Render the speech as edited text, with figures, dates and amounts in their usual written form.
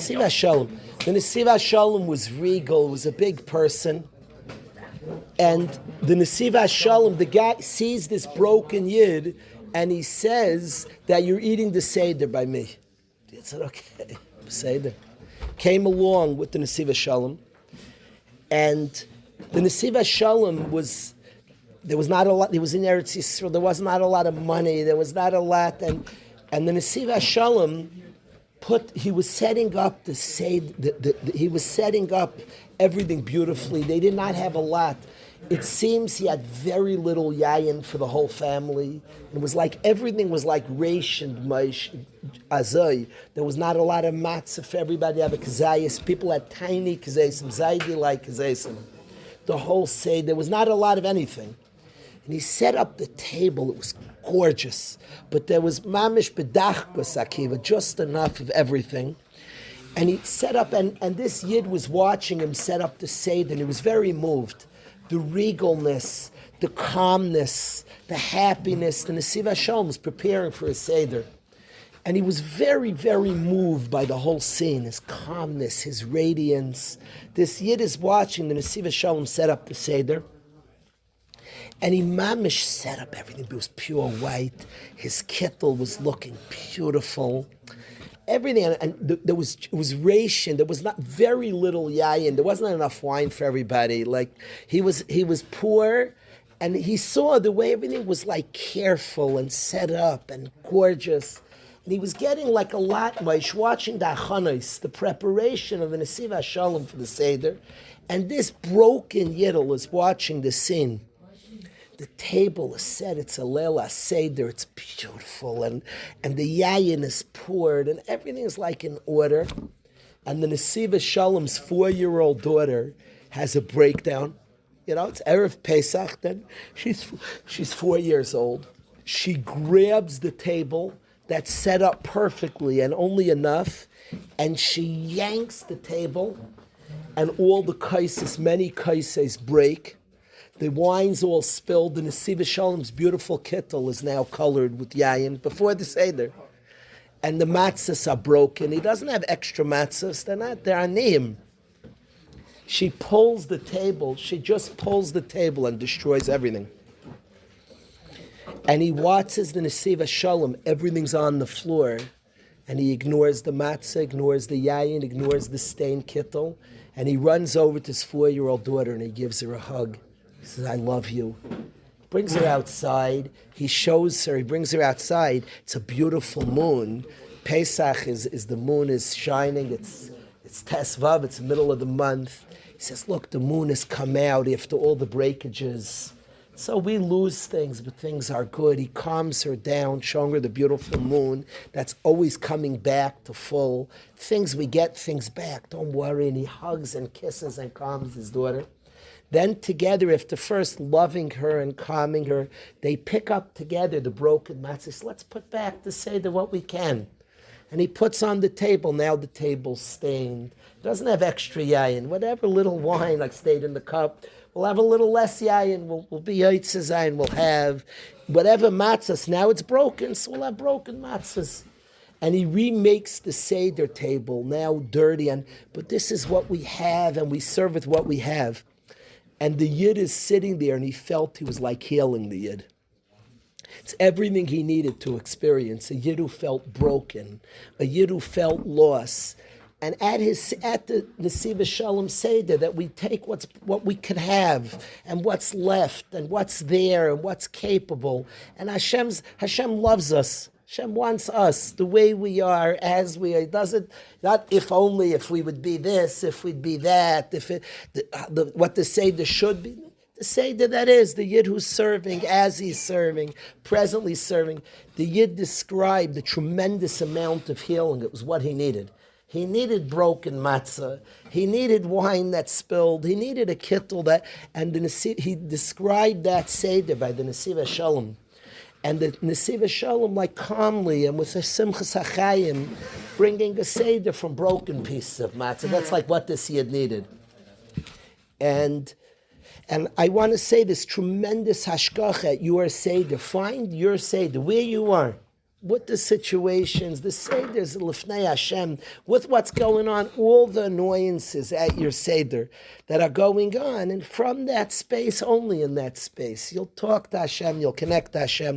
Nesivas Shalom. The Nesivas Shalom was regal, was a big person. And the Nesivas Shalom, the guy sees this broken yid, and he says that you're eating the Seder by me. He said, okay, Seder. Came along with the Nesivas Shalom. And the Nesivas Shalom there was not a lot, he was in Eretz Yisrael, there was not a lot of money, there was not a lot, and the Nesivas Shalom he was setting up the Seder, he was setting up everything beautifully. They did not have a lot. It seems he had very little yayin for the whole family. It was like everything was like rationed, azay. There was not a lot of matzah for everybody. Have a kazayas. People had tiny kazayasim, zaydi like kazayasim. The whole Seder, there was not a lot of anything. And he set up the table. It was gorgeous, but there was mamish bedachkos akiva, just enough of everything. And he set up, and this yid was watching him set up the Seder, and he was very moved. The regalness, the calmness, the happiness. The Nesivas Shalom was preparing for his Seder. And he was very, very moved by the whole scene, his calmness, his radiance. This yid is watching the Nesivas Shalom set up the Seder. And he mamish set up everything. It was pure white. His kittel was looking beautiful. Everything, and it was ration. There was not very little yayin. There wasn't enough wine for everybody. Like he was poor, and he saw the way everything was like careful and set up and gorgeous. And he was getting like a lot, watching the achanos, the preparation of the Nesivas Shalom for the Seder. And this broken yidel is watching the scene. The table is set, it's a Leila Seder, it's beautiful, and the yayin is poured, and everything is like in order. And the Nesivas Shalom's 4-year-old daughter has a breakdown. You know, it's Erev Pesach, then she's 4 years old. She grabs the table that's set up perfectly and only enough, and she yanks the table, and all the kaises, many kaises break. The wine's all spilled. The Nesivas Shalom's beautiful kittel is now colored with yayin before the Seder. And the matzahs are broken. He doesn't have extra matzahs. They're aniyim. She pulls the table. She just pulls the table and destroys everything. And he watches the Nesivas Shalom. Everything's on the floor. And he ignores the matzah, ignores the yayin, ignores the stained kittel. And he runs over to his 4-year-old daughter and he gives her a hug. He says, I love you. He brings her outside. He shows her. He brings her outside. It's a beautiful moon. Pesach is the moon is shining. It's Tesvav. It's the middle of the month. He says, look, the moon has come out after all the breakages. So we lose things, but things are good. He calms her down, showing her the beautiful moon that's always coming back to full. Things we get things back. Don't worry. And he hugs and kisses and calms his daughter. Then together, after first loving her and calming her, they pick up together the broken matzahs. Let's put back the Seder what we can. And he puts on the table. Now the table's stained. It doesn't have extra yayin. Whatever little wine like stayed in the cup, we'll have a little less yayin. We'll be yaitzazayin. We'll have whatever matzahs. Now it's broken, so we'll have broken matzahs. And he remakes the Seder table, now dirty. But this is what we have, and we serve with what we have. And the Yid is sitting there, and he felt he was like healing the Yid. It's everything he needed to experience. A Yid who felt broken, a Yid who felt lost. And at the Nesivas Shalom Seder, that we take what we could have, and what's left, and what's there, and what's capable. And Hashem loves us. Hashem wants us the way we are, as we are. It doesn't, not if only if we would be this, if we'd be that, what the Seder should be. The Seder that is, the Yid who's serving, as he's serving, presently serving. The Yid described the tremendous amount of healing. It was what he needed. He needed broken matzah. He needed wine that spilled. He needed a kittel and he described that Seder by the Nesivas Shalom. And the Nesivas Shalom, like calmly and with a simchas hachayim, bringing a Seder from broken pieces of matzah. That's like what this Yid needed. And I want to say this tremendous hashgacha at your Seder. Find your Seder, where you are. with the situations, the Seder's Lifnei Hashem, with what's going on, all the annoyances at your Seder that are going on. And from that space, only in that space, you'll talk to Hashem, you'll connect to Hashem.